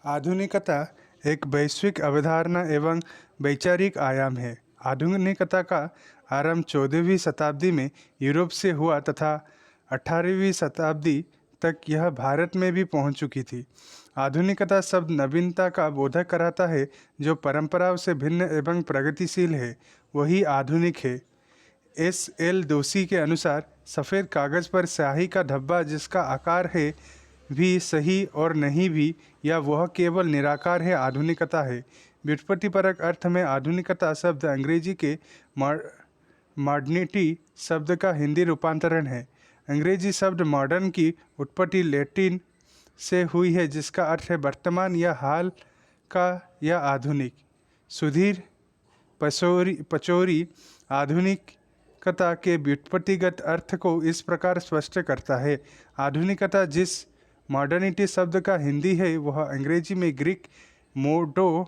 आधुनिकता एक वैश्विक अवधारणा एवं वैचारिक आयाम है। आधुनिकता का आरंभ 14वीं शताब्दी में यूरोप से हुआ तथा 18वीं शताब्दी तक यह भारत में भी पहुंच चुकी थी। आधुनिकता शब्द नवीनता का बोधक कराता है। जो परंपराओं से भिन्न एवं प्रगतिशील है वही आधुनिक है। एस.एल. दोशी के अनुसार सफ़ेद कागज़ पर स्याही का धब्बा जिसका आकार है भी सही और नहीं भी, या वह केवल निराकार है, आधुनिकता है। व्युत्पत्तिपरक अर्थ में आधुनिकता शब्द अंग्रेजी के मॉडर्निटी शब्द का हिंदी रूपांतरण है। अंग्रेजी शब्द मॉडर्न की उत्पत्ति लैटिन से हुई है जिसका अर्थ है वर्तमान या हाल का या आधुनिक। सुधीर पचौरी आधुनिकता के व्युत्पत्तिगत अर्थ को इस प्रकार स्पष्ट करता है। आधुनिकता जिस मॉडर्निटी शब्द का हिंदी है वह अंग्रेजी में ग्रीक मोडो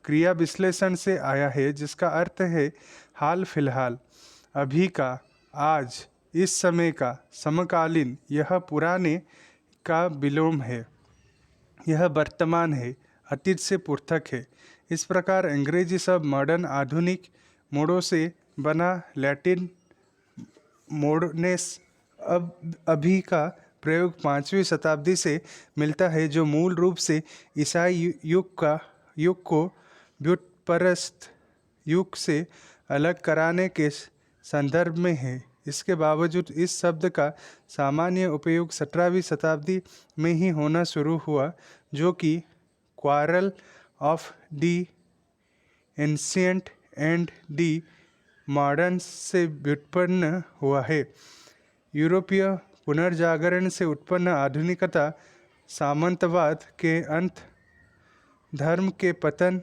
क्रिया विश्लेषण से आया है जिसका अर्थ है हाल फिलहाल, अभी का, आज, इस समय का, समकालीन। यह पुराने का विलोम है, यह वर्तमान है, अतीत से पृथक है। इस प्रकार अंग्रेजी शब्द मॉडर्न आधुनिक मोडो से बना लैटिन मोडर्नेस अभी का प्रयोग 5वीं शताब्दी से मिलता है जो मूल रूप से ईसाई युग को व्युत्पत्ति युग से अलग कराने के संदर्भ में है। इसके बावजूद इस शब्द का सामान्य उपयोग 17वीं शताब्दी में ही होना शुरू हुआ जो कि quarrel of the ancient and the modern से व्युत्पन्न हुआ है। यूरोपीय पुनर्जागरण से उत्पन्न आधुनिकता सामंतवाद के अंत, धर्म के पतन,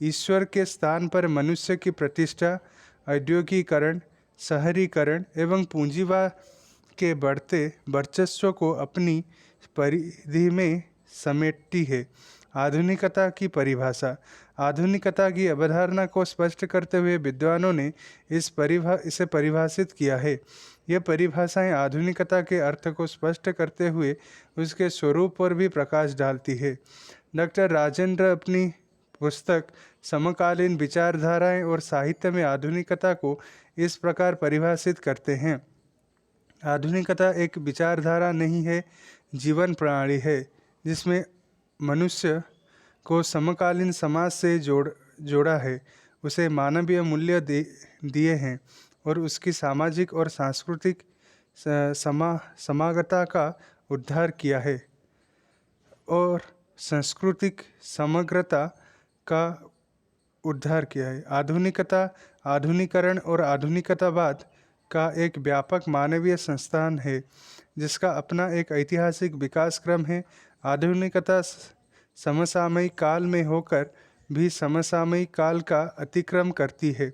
ईश्वर के स्थान पर मनुष्य की प्रतिष्ठा, औद्योगिकीकरण, शहरीकरण एवं पूंजीवाद के बढ़ते वर्चस्व को अपनी परिधि में समेटती है। आधुनिकता की परिभाषा। आधुनिकता की अवधारणा को स्पष्ट करते हुए विद्वानों ने इसे परिभाषित किया है। ये परिभाषाएं आधुनिकता के अर्थ को स्पष्ट करते हुए उसके स्वरूप पर भी प्रकाश डालती है। डॉक्टर राजेंद्र अपनी पुस्तक समकालीन विचारधाराएं और साहित्य में आधुनिकता को इस प्रकार परिभाषित करते हैं। आधुनिकता एक विचारधारा नहीं है, जीवन प्रणाली है जिसमें मनुष्य को समकालीन समाज से जोड़ा है, उसे मानवीय मूल्य दिए हैं और उसकी सामाजिक और सांस्कृतिक समागता का उद्धार किया है और सांस्कृतिक समग्रता का उद्धार किया है। आधुनिकता, आधुनिकरण और आधुनिकतावाद का एक व्यापक मानवीय संस्थान है जिसका अपना एक ऐतिहासिक विकास क्रम है। आधुनिकता समसामयिक काल में होकर भी समसामयिक काल का अतिक्रम करती है।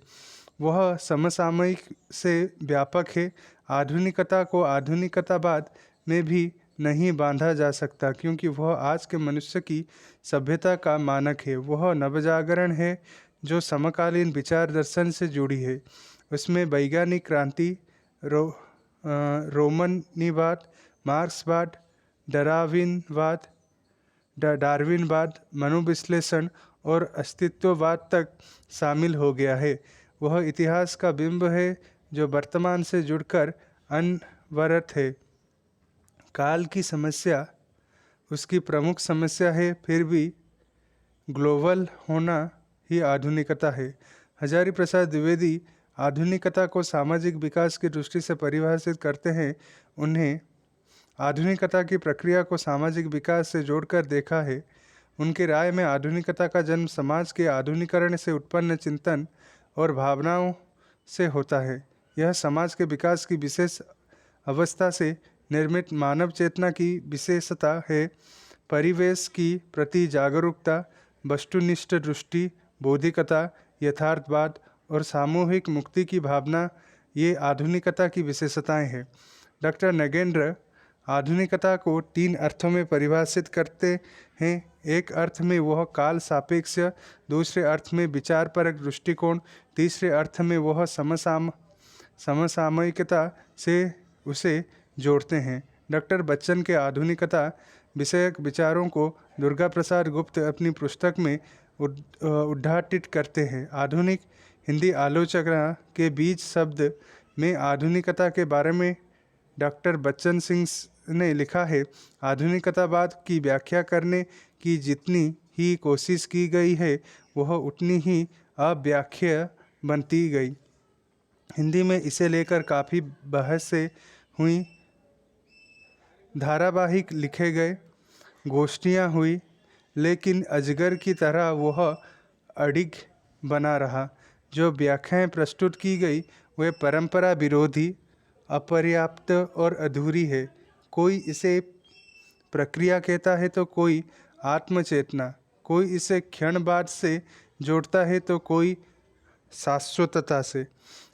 वह समसामयिक से व्यापक है। आधुनिकता को आधुनिकतावाद में भी नहीं बांधा जा सकता क्योंकि वह आज के मनुष्य की सभ्यता का मानक है। वह नवजागरण है जो समकालीन विचार दर्शन से जुड़ी है। उसमें वैज्ञानिक क्रांति, रोमनीवाद, मार्क्सवाद, डार्विनवाद, मनोविश्लेषण और अस्तित्ववाद तक शामिल हो गया है। वह इतिहास का बिंब है जो वर्तमान से जुड़कर अनवरत है। काल की समस्या उसकी प्रमुख समस्या है, फिर भी ग्लोबल होना ही आधुनिकता है। हजारी प्रसाद द्विवेदी आधुनिकता को सामाजिक विकास की दृष्टि से परिभाषित करते हैं। उन्हें आधुनिकता की प्रक्रिया को सामाजिक विकास से जोड़कर देखा है। उनकी राय में आधुनिकता का जन्म समाज के आधुनिकरण से उत्पन्न चिंतन और भावनाओं से होता है। यह समाज के विकास की विशेष अवस्था से निर्मित मानव चेतना की विशेषता है। परिवेश की प्रति जागरूकता, वस्तुनिष्ठ दृष्टि, बौद्धिकता, यथार्थवाद और सामूहिक मुक्ति की भावना ये आधुनिकता की विशेषताएं हैं। डॉक्टर नगेंद्र आधुनिकता को 3 अर्थों में परिभाषित करते हैं। एक अर्थ में वह काल सापेक्ष, दूसरे अर्थ में विचारपरक दृष्टिकोण, तीसरे अर्थ में वह समसामयिकता से उसे जोड़ते हैं। डॉक्टर बच्चन के आधुनिकता विषयक विचारों को दुर्गा प्रसाद गुप्त अपनी पुस्तक में उद्घाटित करते हैं। आधुनिक हिंदी आलोचना के बीच शब्द में आधुनिकता के बारे में डॉक्टर बच्चन सिंह ने लिखा है, आधुनिकतावाद की व्याख्या करने की जितनी ही कोशिश की गई है वह उतनी ही अव्याख्या बनती गई। हिंदी में इसे लेकर काफ़ी बहसें हुई, धारावाहिक लिखे गए, गोष्ठियाँ हुई, लेकिन अजगर की तरह वह अडिग बना रहा। जो व्याख्याएं प्रस्तुत की गई वे परंपरा विरोधी, अपर्याप्त और अधूरी है। कोई इसे प्रक्रिया कहता है तो कोई आत्मचेतना, कोई इसे क्षणवाद से जोड़ता है तो कोई शाश्वतता से,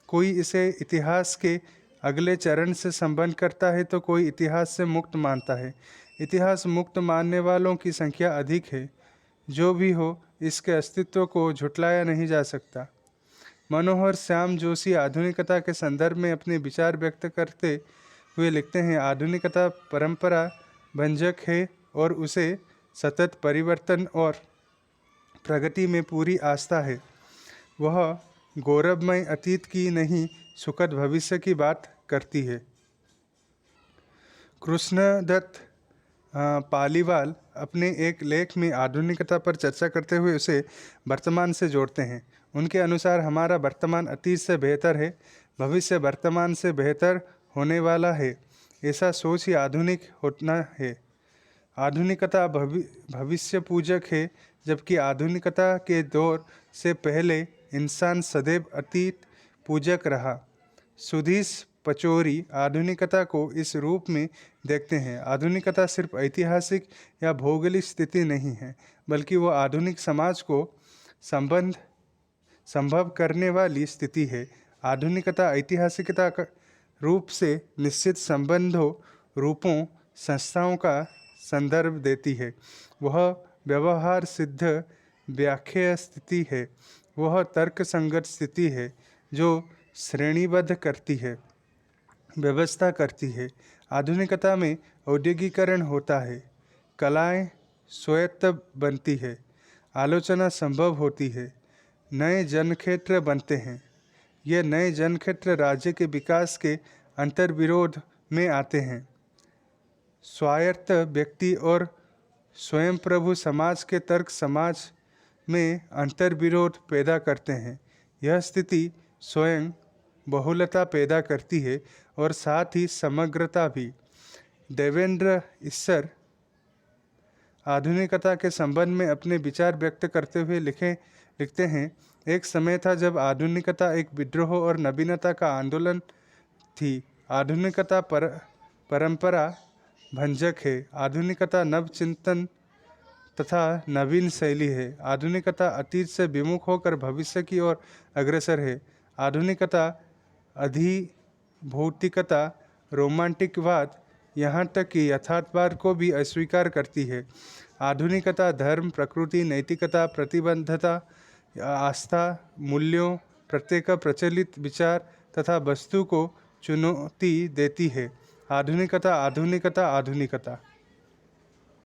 कोई इसे इतिहास के अगले चरण से संबंध करता है तो कोई इतिहास से मुक्त मानता है। इतिहास मुक्त मानने वालों की संख्या अधिक है। जो भी हो, इसके अस्तित्व को झुटलाया नहीं जा सकता। मनोहर श्याम जोशी आधुनिकता के संदर्भ में अपने विचार व्यक्त करते हुए लिखते हैं, आधुनिकता परंपरा भंजक है और उसे सतत परिवर्तन और प्रगति में पूरी आस्था है। वह गौरवमय अतीत की नहीं, सुखद भविष्य की बात करती है। कृष्णदत्त पालीवाल अपने एक लेख में आधुनिकता पर चर्चा करते हुए उसे वर्तमान से जोड़ते हैं। उनके अनुसार हमारा वर्तमान अतीत से बेहतर है, भविष्य वर्तमान से बेहतर होने वाला है। ऐसा सोच ही आधुनिक होना है। आधुनिकता भविष्य पूजक है, जबकि आधुनिकता के दौर से पहले इंसान सदैव अतीत पूजक रहा। सुधीश पचौरी आधुनिकता को इस रूप में देखते हैं, आधुनिकता सिर्फ ऐतिहासिक या भौगोलिक स्थिति नहीं है, बल्कि वो आधुनिक समाज को संभव करने वाली स्थिति है। आधुनिकता ऐतिहासिकता का रूप से निश्चित संबंधों, रूपों, संस्थाओं का संदर्भ देती है। वह व्यवहार सिद्ध व्याख्या स्थिति है, वह तर्कसंगत स्थिति है जो श्रेणीबद्ध करती है, व्यवस्था करती है। आधुनिकता में औद्योगिकरण होता है, कलाएं स्वायत्त बनती है, आलोचना संभव होती है, नए जनक्षेत्र बनते हैं। ये नए जनक्षेत्र राज्य के विकास के अंतर्विरोध में आते हैं। स्वायत्त व्यक्ति और स्वयं प्रभु समाज के तर्क समाज में अंतर्विरोध पैदा करते हैं। यह स्थिति स्वयं बहुलता पैदा करती है और साथ ही समग्रता भी। देवेंद्र ईश्वर आधुनिकता के संबंध में अपने विचार व्यक्त करते हुए लिखते हैं, एक समय था जब आधुनिकता एक विद्रोह और नवीनता का आंदोलन थी। आधुनिकता परंपरा भंजक है। आधुनिकता नव चिंतन तथा नवीन शैली है। आधुनिकता अतीत से विमुख होकर भविष्य की ओर अग्रसर है। आधुनिकता अधिभौतिकता, रोमांटिकवाद, यहाँ तक कि यथार्थवाद को भी अस्वीकार करती है। आधुनिकता धर्म, प्रकृति, नैतिकता, प्रतिबद्धता, आस्था, मूल्यों, प्रत्येक प्रचलित विचार तथा वस्तु को चुनौती देती है। आधुनिकता, आधुनिकता, आधुनिकता।